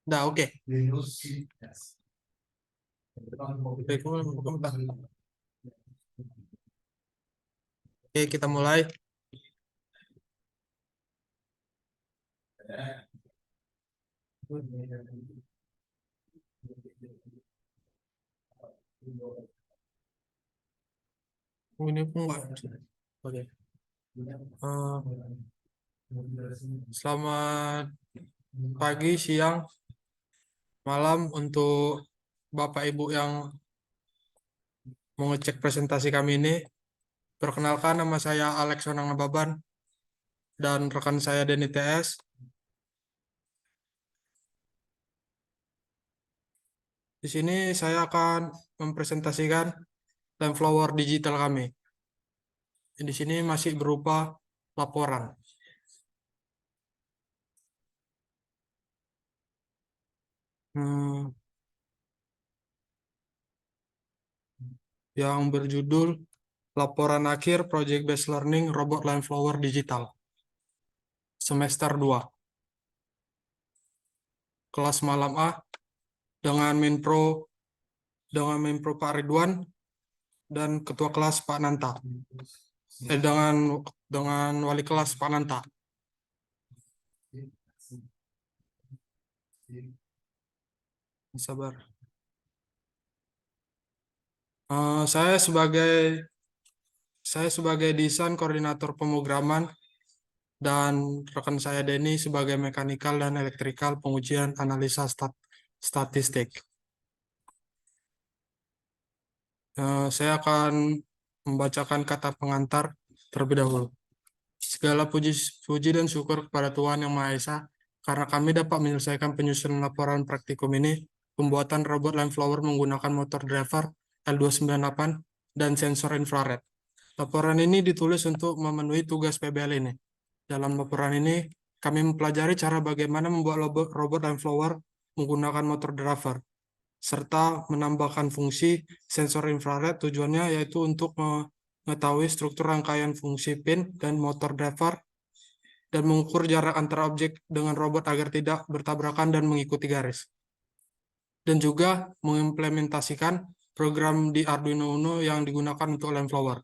Dah, oke. Oke, kita mulai. Ini pun enggak. Oke. Selamat pagi, siang, malam untuk Bapak Ibu yang mau ngecek presentasi kami ini. Perkenalkan, nama saya Alex Onang Nababan dan rekan saya Denny TS. Di sini saya akan mempresentasikan Limeflower digital kami. Di sini masih berupa laporan. Yang berjudul Laporan Akhir Project Based Learning Robot Limeflower Digital Semester 2. Kelas malam A dengan Minpro Pak Ridwan dan Ketua Kelas Pak Nanta. Dengan Wali Kelas Pak Nanta. Sabar. Saya sebagai desain koordinator pemrograman dan rekan saya Denny sebagai mekanikal dan elektrikal pengujian analisa statistik. Saya akan membacakan kata pengantar terlebih dahulu. Segala puji dan syukur kepada Tuhan Yang Maha Esa, karena kami dapat menyelesaikan penyusunan laporan praktikum ini, pembuatan robot Limeflower menggunakan motor driver L298 dan sensor infrared. Laporan ini ditulis untuk memenuhi tugas PBL ini. Dalam laporan ini, kami mempelajari cara bagaimana membuat robot Limeflower menggunakan motor driver, serta menambahkan fungsi sensor infrared. Tujuannya yaitu untuk mengetahui struktur rangkaian fungsi pin dan motor driver dan mengukur jarak antara objek dengan robot agar tidak bertabrakan dan mengikuti garis. Dan juga mengimplementasikan program di Arduino Uno yang digunakan untuk Limeflower.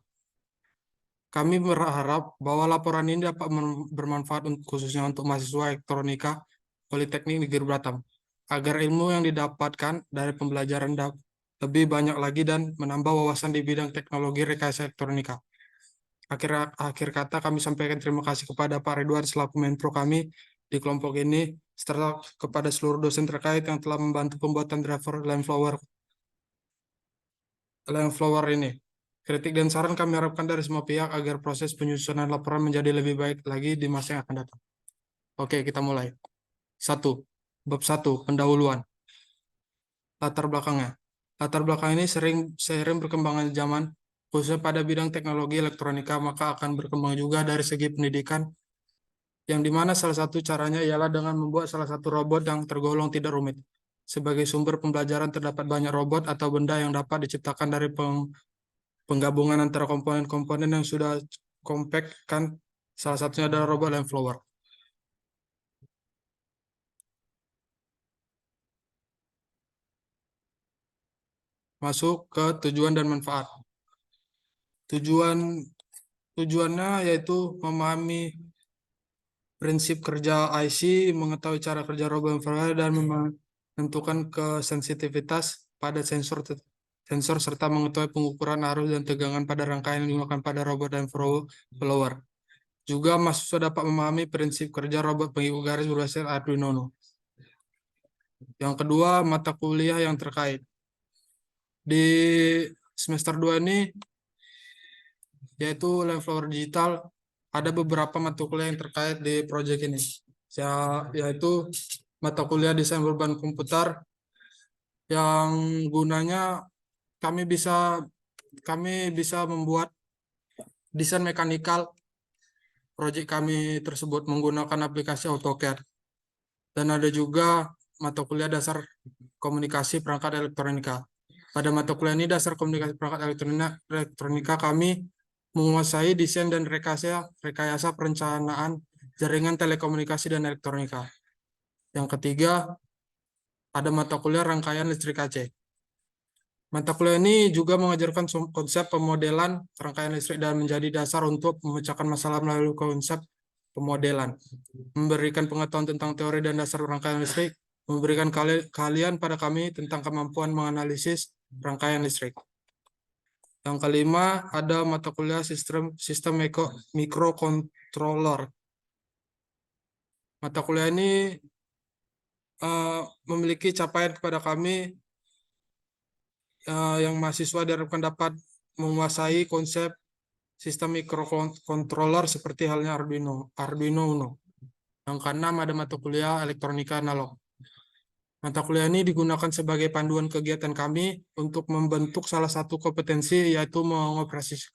Kami berharap bahwa laporan ini dapat bermanfaat khususnya untuk mahasiswa elektronika Politeknik Negeri Batam, agar ilmu yang didapatkan dari pembelajaran lebih banyak lagi dan menambah wawasan di bidang teknologi rekayasa elektronika. Akhir kata kami sampaikan terima kasih kepada Pak Ridwan selaku Menpro kami di kelompok ini, serta kepada seluruh dosen terkait yang telah membantu pembuatan driver Limeflower ini. Kritik dan saran kami harapkan dari semua pihak agar proses penyusunan laporan menjadi lebih baik lagi di masa yang akan datang. Oke, kita mulai. 1. Bab 1, pendahuluan. Latar belakangnya. Latar belakang ini seiring berkembangan zaman, khususnya pada bidang teknologi elektronika, maka akan berkembang juga dari segi pendidikan, yang dimana salah satu caranya ialah dengan membuat salah satu robot yang tergolong tidak rumit. Sebagai sumber pembelajaran terdapat banyak robot atau benda yang dapat diciptakan dari penggabungan antara komponen-komponen yang sudah compact kan, salah satunya adalah robot Limeflower. Masuk ke tujuan dan manfaat. Tujuannya yaitu memahami prinsip kerja IC, mengetahui cara kerja robot Limeflower, dan menentukan kesensitivitas pada sensor serta mengetahui pengukuran arus dan tegangan pada rangkaian yang digunakan pada robot Limeflower. Juga mahasiswa dapat memahami prinsip kerja robot pengikut garis berbasis Arduino Uno. Yang kedua, mata kuliah yang terkait. Di semester 2 ini, yaitu Limeflower Digital, ada beberapa mata kuliah yang terkait di proyek ini, yaitu mata kuliah desain berbahan komputer, yang gunanya kami bisa membuat desain mekanikal proyek kami tersebut menggunakan aplikasi AutoCAD. Dan ada juga mata kuliah dasar komunikasi perangkat elektronika. Pada mata kuliah ini dasar komunikasi perangkat elektronika kami menguasai desain dan rekayasa perencanaan jaringan telekomunikasi dan elektronika. Yang ketiga, ada mata kuliah rangkaian listrik AC. Mata kuliah ini juga mengajarkan konsep pemodelan rangkaian listrik dan menjadi dasar untuk memecahkan masalah melalui konsep pemodelan. Memberikan pengetahuan tentang teori dan dasar rangkaian listrik, memberikan kalian pada kami tentang kemampuan menganalisis rangkaian listrik. Yang kelima, ada mata kuliah sistem mikrokontroller. Mata kuliah ini memiliki capaian kepada kami yang mahasiswa diharapkan dapat menguasai konsep sistem mikrokontroller seperti halnya Arduino Uno. Yang keenam ada mata kuliah elektronika analog. Mata kuliah ini digunakan sebagai panduan kegiatan kami untuk membentuk salah satu kompetensi, yaitu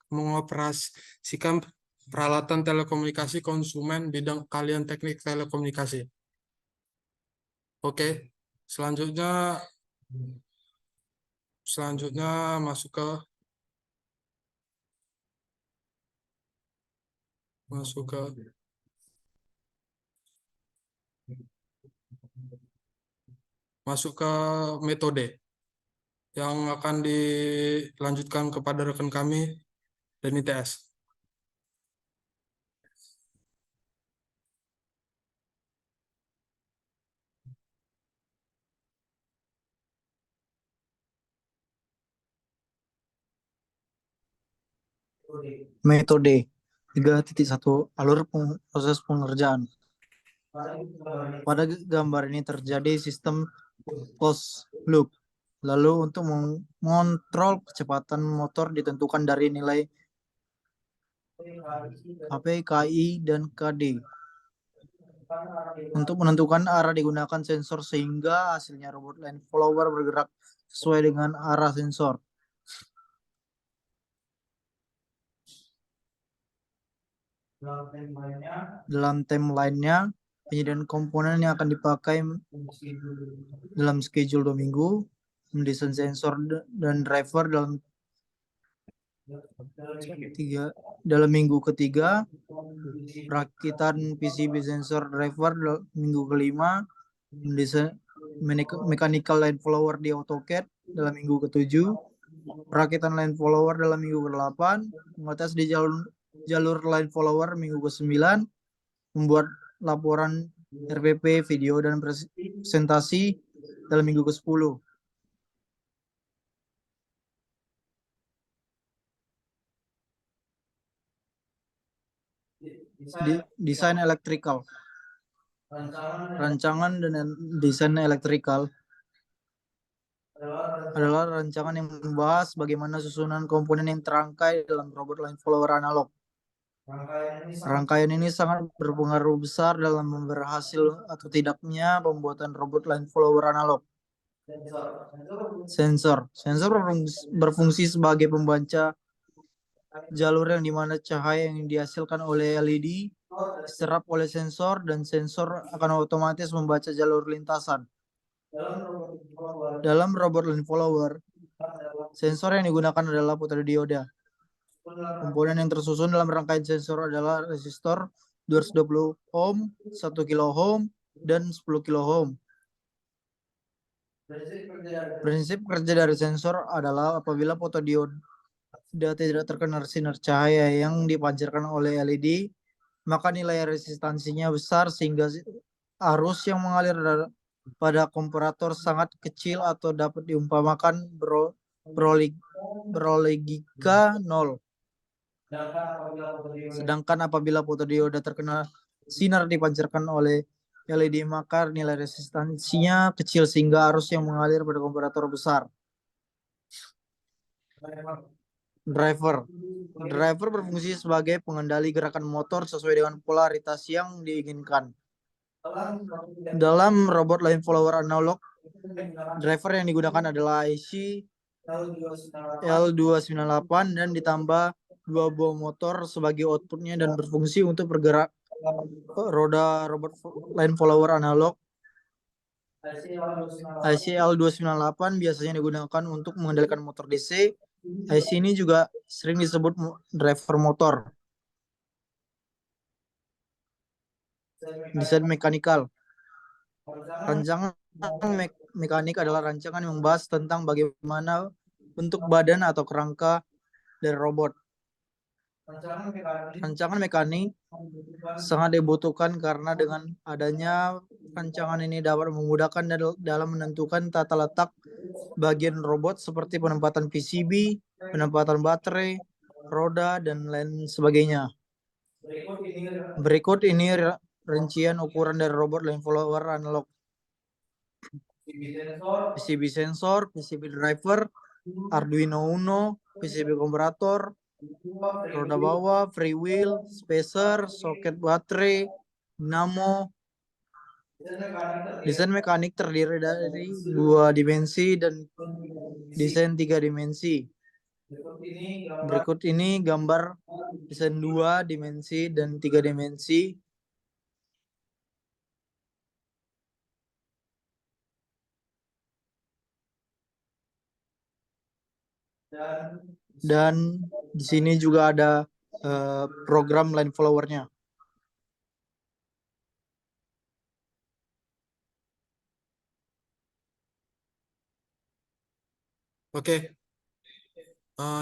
mengoperasikan peralatan telekomunikasi konsumen bidang kalian teknik telekomunikasi. Oke, selanjutnya masuk ke metode yang akan dilanjutkan kepada rekan kami dan ITS. Metode 3.1 alur proses pengerjaan. Pada gambar ini terjadi sistem closed loop. Lalu untuk mengontrol kecepatan motor ditentukan dari nilai HP, KI, dan KD. Untuk menentukan arah digunakan sensor sehingga hasilnya robot line follower bergerak sesuai dengan arah sensor. Dalam timeline-nya, penyediaan komponen yang akan dipakai dalam schedule 2 minggu, mendesain sensor dan driver dalam minggu ketiga, perakitan PCB sensor driver minggu kelima, mendesain mechanical line follower di AutoCAD dalam minggu ketujuh, perakitan line follower dalam minggu ke-8, mengetes di jalur line follower minggu ke-9, membuat laporan RPP, video, dan presentasi dalam minggu ke-10. Desain elektrikal. Rancangan dan desain elektrikal adalah rancangan yang membahas bagaimana susunan komponen yang terangkai dalam robot line follower analog. Rangkaian ini sangat berpengaruh besar dalam berhasil atau tidaknya pembuatan robot line follower analog. Sensor berfungsi sebagai pembaca jalur yang dimana cahaya yang dihasilkan oleh LED diserap oleh sensor dan sensor akan otomatis membaca jalur lintasan. Dalam robot line follower, sensor yang digunakan adalah fotodioda. Komponen yang tersusun dalam rangkaian sensor adalah resistor 220 ohm, 1 kilo ohm, dan 10 kilo ohm. Prinsip kerja dari sensor adalah apabila fotodioda tidak terkena sinar cahaya yang dipancarkan oleh LED, maka nilai resistansinya besar sehingga arus yang mengalir pada komparator sangat kecil atau dapat diumpamakan berlogika 0. Sedangkan apabila fotodioda terkena sinar dipancarkan oleh LED, maka nilai resistansinya kecil sehingga arus yang mengalir pada komparator besar. Driver berfungsi sebagai pengendali gerakan motor sesuai dengan polaritas yang diinginkan. Dalam robot line follower analog, driver yang digunakan adalah IC L298 dan ditambah 2 buah motor sebagai outputnya dan berfungsi untuk bergerak roda robot line follower analog. IC L298 biasanya digunakan untuk mengendalikan motor DC IC ini juga sering disebut driver motor. Desain mekanikal. Rancangan mekanik adalah rancangan yang membahas tentang bagaimana bentuk badan atau kerangka dari robot. Rancangan mekanik sangat dibutuhkan karena dengan adanya rancangan ini dapat memudahkan dalam menentukan tata letak bagian robot seperti penempatan PCB, penempatan baterai, roda, dan lain sebagainya. Berikut ini rincian ukuran dari robot line follower analog. PCB sensor, PCB driver, Arduino Uno, PCB komparator, roda bawah, freewheel, spacer, soket baterai, dinamo. Desain mekanik terdiri dari 2 dimensi dan desain 3 dimensi. Berikut ini gambar desain 2 dimensi dan 3 dimensi. Dan di sini juga ada program line follower-nya. Oke,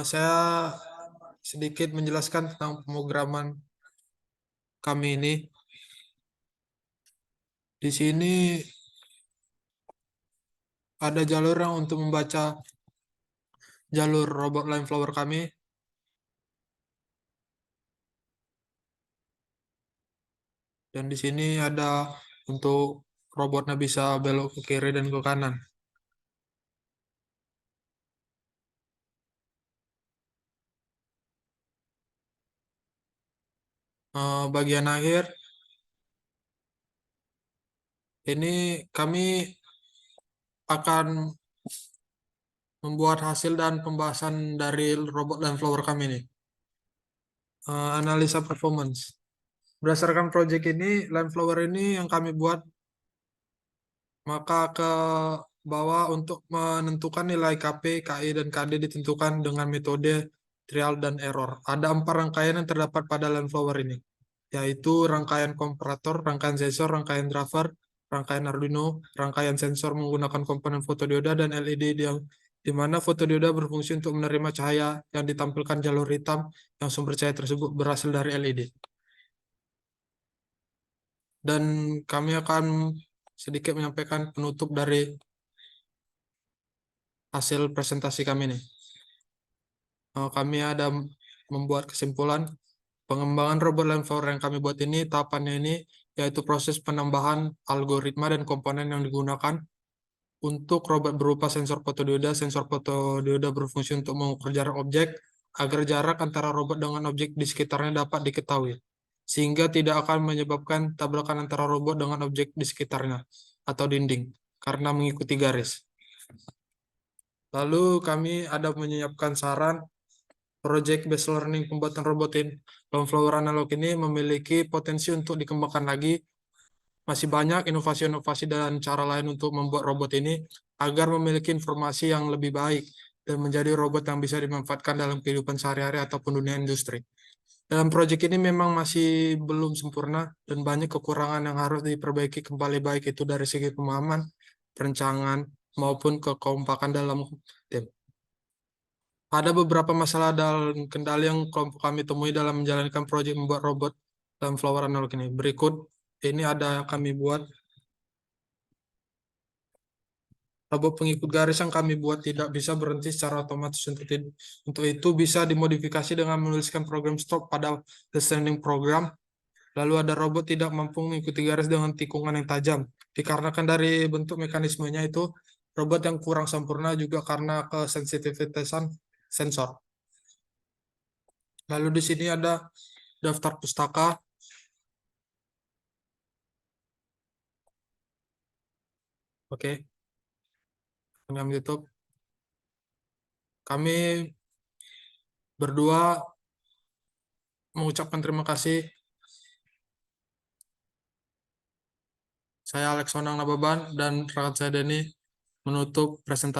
saya sedikit menjelaskan tentang pemrograman kami ini. Di sini ada jalur yang untuk membaca jalur robot line flower kami. Dan di sini ada untuk robotnya bisa belok ke kiri dan ke kanan. Bagian akhir ini kami akan membuat hasil dan pembahasan dari robot line flower kami ini. Analisa performance. Berdasarkan proyek ini, line flower ini yang kami buat, maka ke bawah untuk menentukan nilai KP, KI, dan KD ditentukan dengan metode trial dan error. Ada 4 rangkaian yang terdapat pada line flower ini, yaitu rangkaian komparator, rangkaian sensor, rangkaian driver, rangkaian Arduino, rangkaian sensor menggunakan komponen fotodioda dan LED yang di mana fotodioda berfungsi untuk menerima cahaya yang ditampilkan jalur hitam yang sumber cahaya tersebut berasal dari LED. Dan kami akan sedikit menyampaikan penutup dari hasil presentasi kami nih. Kami ada membuat kesimpulan pengembangan robot line flower yang kami buat ini, tahapannya ini yaitu proses penambahan algoritma dan komponen yang digunakan untuk robot berupa sensor fotodioda. Sensor fotodioda berfungsi untuk mengukur jarak objek agar jarak antara robot dengan objek di sekitarnya dapat diketahui, sehingga tidak akan menyebabkan tabrakan antara robot dengan objek di sekitarnya atau dinding karena mengikuti garis. Lalu kami ada menyiapkan saran Project Based Learning pembuatan robot line flower analog ini memiliki potensi untuk dikembangkan lagi. Masih banyak inovasi-inovasi dan cara lain untuk membuat robot ini agar memiliki informasi yang lebih baik dan menjadi robot yang bisa dimanfaatkan dalam kehidupan sehari-hari ataupun dunia industri. Dalam proyek ini memang masih belum sempurna dan banyak kekurangan yang harus diperbaiki kembali, baik itu dari segi pemahaman, perencanaan, maupun kekompakan dalam tim. Ada beberapa masalah dan kendala yang kelompok kami temui dalam menjalankan proyek membuat robot dalam flower analog ini. Berikut ini ada yang kami buat. Robot pengikut garis yang kami buat tidak bisa berhenti secara otomatis. Untuk itu bisa dimodifikasi dengan menuliskan program stop pada descending program. Lalu ada robot tidak mampu mengikuti garis dengan tikungan yang tajam. Dikarenakan dari bentuk mekanismenya itu, robot yang kurang sempurna juga karena kesensitivitasan sensor. Lalu di sini ada daftar pustaka. Oke, dengan YouTube. Kami berdua mengucapkan terima kasih. Saya Alex Onang Nababan dan rekan saya Denny menutup presentasi.